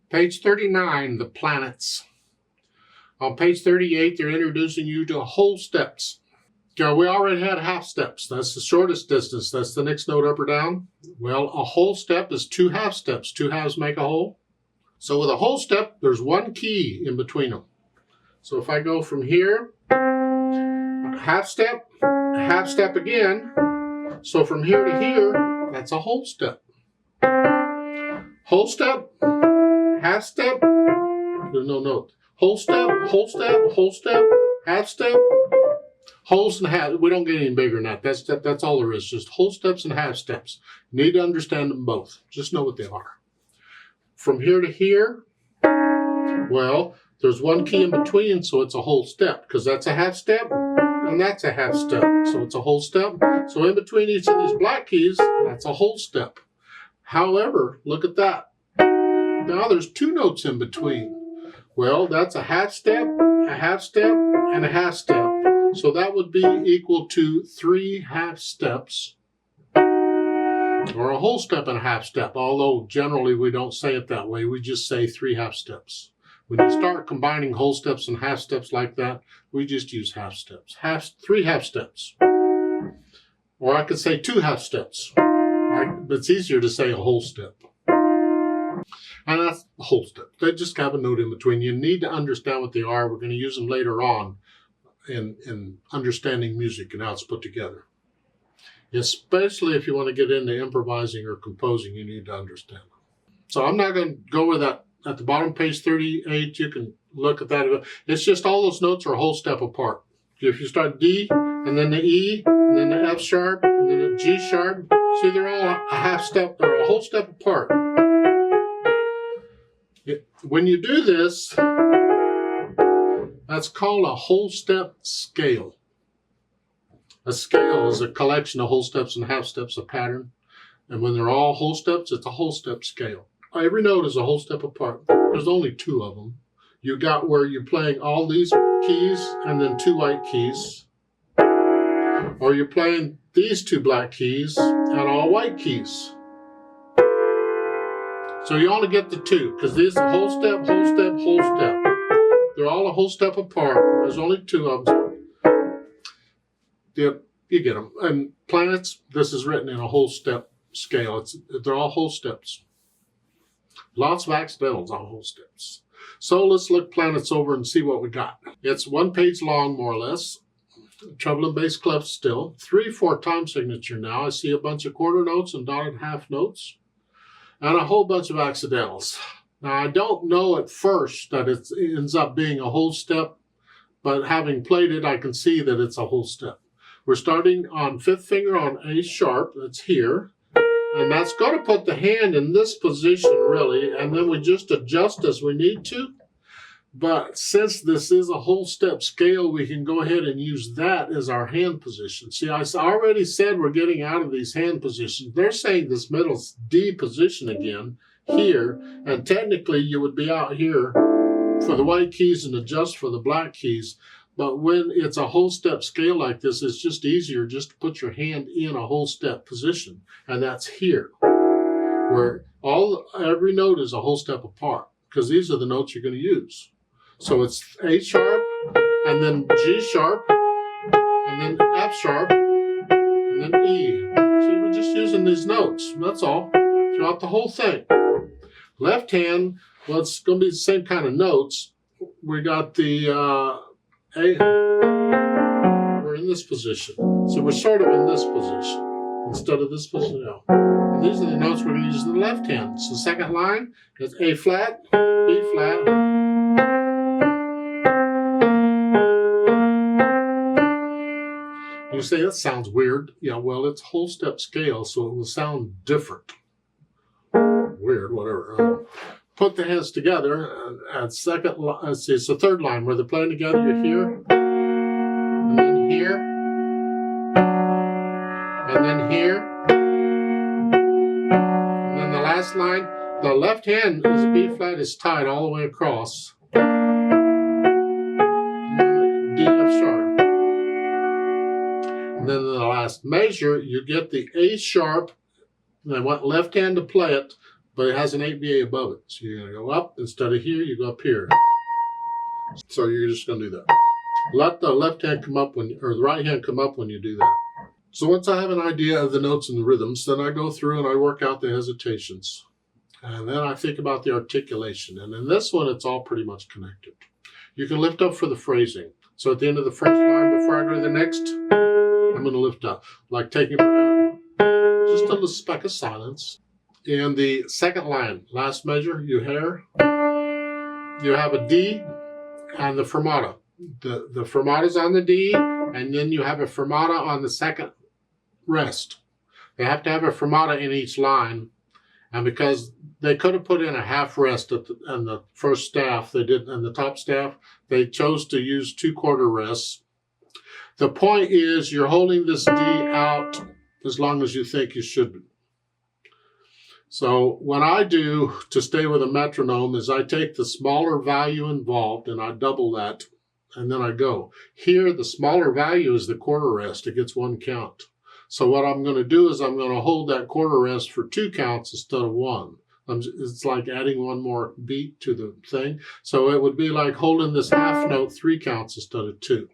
Page 39, the planets. On page 38, they're introducing you to whole steps. Okay, we already had half steps. That's the shortest distance. That's the next note up or down. Well, a whole step is two half steps. Two halves make a whole. So with a whole step, there's one key in between them. So if I go from here, half step again. So from here to here, that's a whole step. Whole step, half step, there's no note. Whole step, whole step, whole step, half step, wholes and half. We don't get any bigger than that. That's all there is. Just whole steps and half steps. You need to understand them both. Just know what they are. From here to here, well, there's one key in between, so it's a whole step, because that's a half step and that's a half step. So it's a whole step. So in between each of these black keys, that's a whole step. However, look at that. Now there's two notes in between. Well, that's a half step, and a half step. So that would be equal to 3 half steps, or a whole step and a half step, although generally we don't say it that way. We just say 3 half steps. When you start combining whole steps and half steps like that, we just use half steps. 3 half steps. Or I could say 2 half steps. But it's easier to say a whole step. And that's the whole step. They just have a note in between. You need to understand what they are. We're going to use them later on in understanding music and how it's put together. Especially if you want to get into improvising or composing, you need to understand them. So I'm not going to go with that. At the bottom of page 38, you can look at that. It's just all those notes are a whole step apart. If you start D, and then the E, and then the F sharp, and then the G sharp, see, they're all a half step, or a whole step apart. When you do this, that's called a whole step scale. A scale is a collection of whole steps and half steps, a pattern. And when they're all whole steps, it's a whole step scale. Every note is a whole step apart. There's only 2 of them. You got where you're playing all these keys and then 2 white keys. Or you're playing these 2 black keys and all white keys. So you only get the 2, because these are whole step, whole step, whole step. They're all a whole step apart. There's only 2 of them. Yep, you get them. And planets, this is written in a whole step scale. They're all whole steps. Lots of accidentals on whole steps. So let's look planets over and see what we got. It's 1 page long, more or less. Treble and bass clef still. 3/4 time signature now. I see a bunch of quarter notes and dotted half notes. And a whole bunch of accidentals. Now, I don't know at first that it ends up being a whole step, but having played it, I can see that it's a whole step. We're starting on 5th finger on A sharp, that's here. And that's going to put the hand in this position, really, and then we just adjust as we need to. But since this is a whole step scale, we can go ahead and use that as our hand position. See, I already said we're getting out of these hand positions. They're saying this middle D position again here, and technically you would be out here for the white keys and adjust for the black keys. But when it's a whole step scale like this, it's just easier just to put your hand in a whole step position, and that's here, where every note is a whole step apart, because these are the notes you're going to use. So it's A sharp, and then G sharp, and then F sharp, and then E. See, we're just using these notes, that's all, throughout the whole thing. Left hand, well, it's going to be the same kind of notes. We got the A, we're in this position. So we're sort of in this position instead of this position. No. And these are the notes we're going to use in the left hand. So the second line is A flat, B flat. You say, that sounds weird. Yeah, well, it's whole step scale, so it will sound different. Weird, whatever. Put the hands together, and second, let's see, it's the third line where they're playing together. You're here, and then here, and then here, and then the last line, the left hand is B flat is tied all the way across. D F sharp. And then in the last measure, you get the A sharp, and I want left hand to play it, but it has an 8VA above it. So you're going to go up. Instead of here, you go up here. So you're just going to do that. Let the left hand come up when, or the right hand come up when you do that. So once I have an idea of the notes and the rhythms, then I go through and I work out the hesitations. And then I think about the articulation. And in this one, it's all pretty much connected. You can lift up for the phrasing. So at the end of the first line, before I go to the next, I'm going to lift up. Like taking just a little speck of silence. In the second line, last measure, you hear, you have a D and the fermata. The fermata's on the D, and then you have a fermata on the second rest. They have to have a fermata in each line. And because they could have put in a half rest on the first staff, they did on the top staff, they chose to use 2/4 rests. The point is you're holding this D out as long as you think you should be. So what I do to stay with a metronome is I take the smaller value involved and I double that, and then I go. Here, the smaller value is the quarter rest. It gets 1 count. So what I'm going to do is I'm going to hold that quarter rest for 2 counts instead of 1. It's like adding 1 more beat to the thing. So it would be like holding this half note 3 counts instead of 2.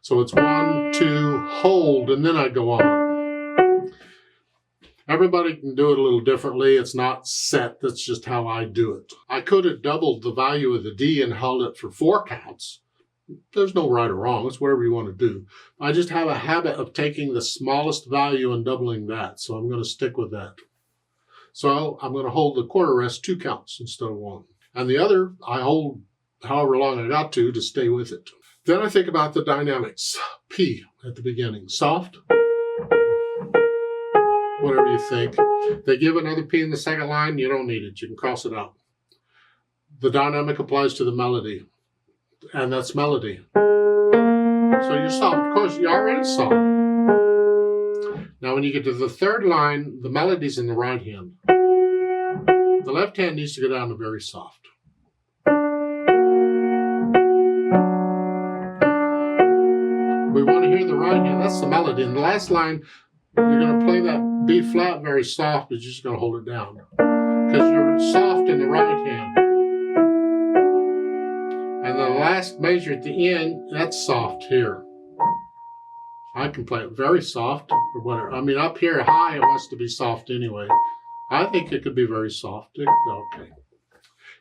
So it's 1, 2, hold, and then I go on. Everybody can do it a little differently. It's not set. That's just how I do it. I could have doubled the value of the D and held it for 4 counts. There's no right or wrong. It's whatever you want to do. I just have a habit of taking the smallest value and doubling that. So I'm going to stick with that. So I'm going to hold the quarter rest 2 counts instead of 1. And the other, I hold however long I got to stay with it. Then I think about the dynamics. P at the beginning. Soft. Whatever you think. They give another P in the second line. You don't need it. You can cross it out. The dynamic applies to the melody. And that's melody. So you're soft. Of course, you're already soft. Now, when you get to the third line, the melody's in the right hand. The left hand needs to go down to very soft. We want to hear the right hand. That's the melody. In the last line, you're going to play that B flat very soft, but you're just going to hold it down. Because you're soft in the right hand. And the last measure at the end, that's soft here. I can play it very soft or whatever. I mean, up here high, it wants to be soft anyway. I think it could be very soft. Okay.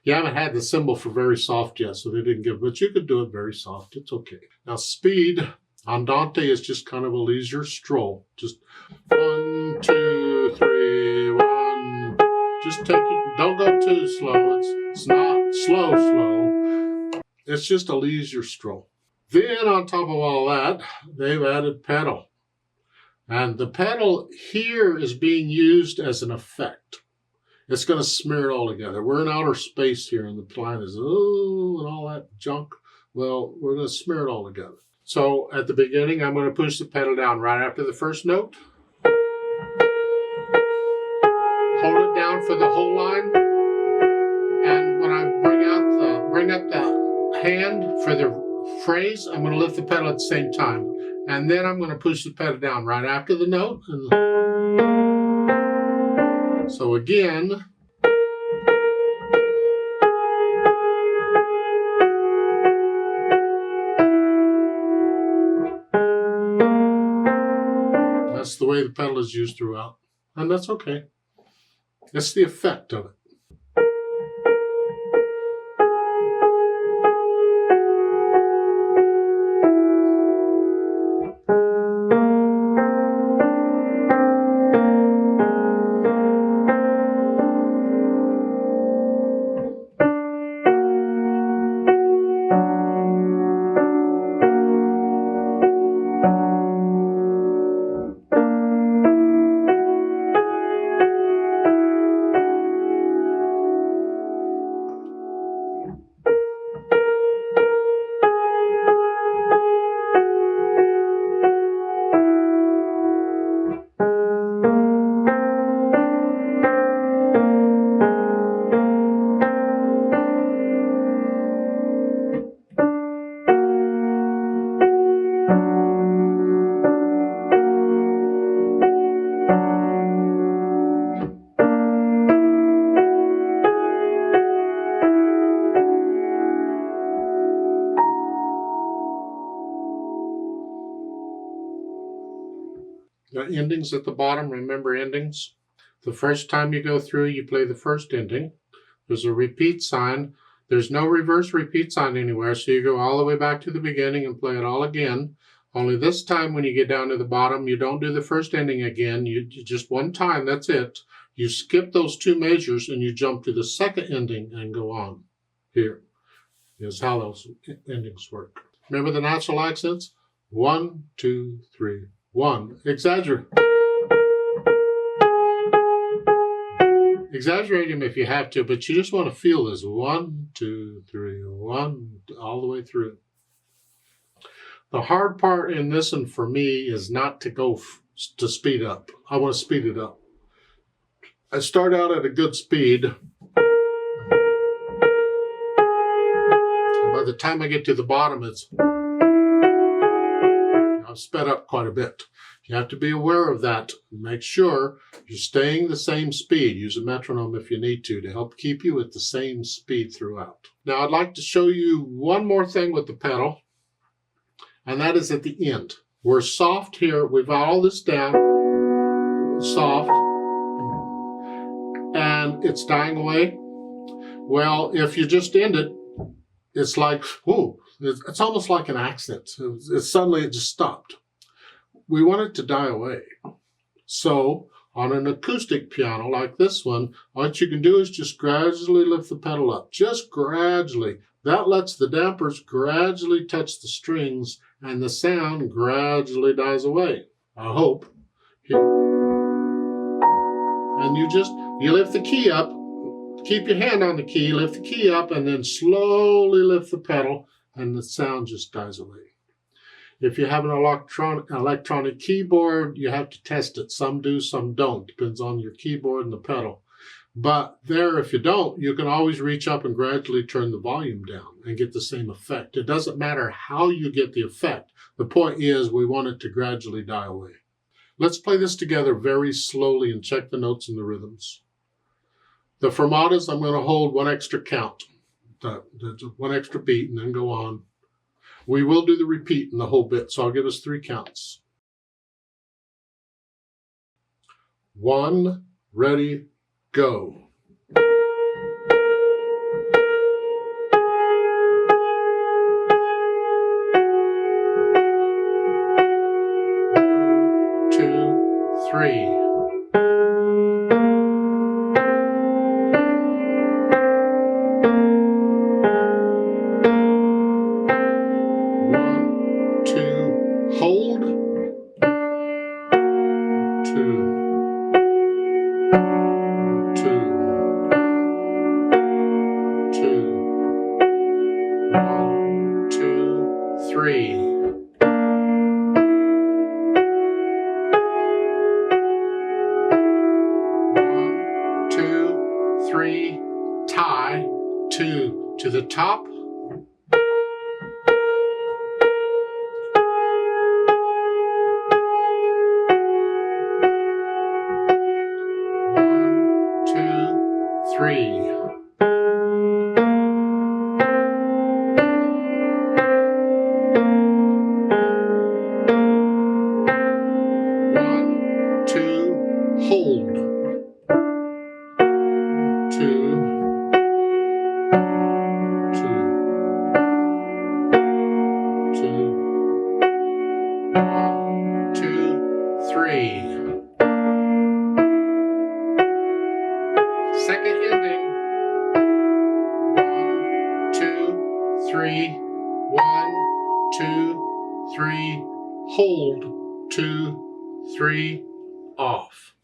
You haven't had the symbol for very soft yet, so they didn't give, but you could do it very soft. It's okay. Now, speed, andante is just kind of a leisure stroll. Just 1, 2, 3, 1. Just take it. Don't go too slow. It's not slow. It's just a leisure stroll. Then on top of all that, they've added pedal. And the pedal here is being used as an effect. It's going to smear it all together. We're in outer space here, and the planet is, oh, and all that junk. Well, we're going to smear it all together. So at the beginning, I'm going to push the pedal down right after the first note. Hold it down for the whole line. And when I bring up the hand for the phrase, I'm going to lift the pedal at the same time. And then I'm going to push the pedal down right after the note. So again, that's the way the pedal is used throughout. And that's okay. That's the effect of it. endings at the bottom. Remember endings? The first time you go through, you play the first ending. There's a repeat sign. There's no reverse repeat sign anywhere, so you go all the way back to the beginning and play it all again. Only this time when you get down to the bottom, you don't do the first ending again. You just one time, that's it. You skip those two measures and you jump to the second ending and go on. Here is how those endings work. Remember the natural accents? 1, 2, 3, 1. Exaggerate. Exaggerate them if you have to, but you just want to feel this 1, 2, 3, 1 all the way through. The hard part in this one for me is not to go to speed up. I want to speed it up. I start out at a good speed. By the time I get to the bottom, I've sped up quite a bit. You have to be aware of that. Make sure you're staying the same speed. Use a metronome if you need to help keep you at the same speed throughout. Now I'd like to show you one more thing with the pedal, and that is at the end. We're soft here. We've got all this down, soft, and it's dying away. Well, if you just end it, it's like, whoa, it's almost like an accent. Suddenly it just stopped. We want it to die away. So on an acoustic piano like this one, what you can do is just gradually lift the pedal up, just gradually. That lets the dampers gradually touch the strings and the sound gradually dies away, I hope. And you lift the key up, keep your hand on the key, lift the key up, and then slowly lift the pedal, and the sound just dies away. If you have an electronic keyboard, you have to test it. Some do, some don't. Depends on your keyboard and the pedal. But there, if you don't, you can always reach up and gradually turn the volume down and get the same effect. It doesn't matter how you get the effect. The point is we want it to gradually die away. Let's play this together very slowly and check the notes and the rhythms. The fermatas, I'm going to hold one extra count, one extra beat, and then go on. We will do the repeat in the whole bit, so I'll give us 3 counts. 1, ready, go. 2, 3. 1, 2, hold. 2, 2, 2. 1, 2, 3. 1, 2, 3. Tie 2 to the top. 1, 2, 3. 1, 2, hold. 2, 2, 2. 1, 2, 3. Second ending. 1, 2, 3. 1, 2, 3. Hold. 2, 3. Off.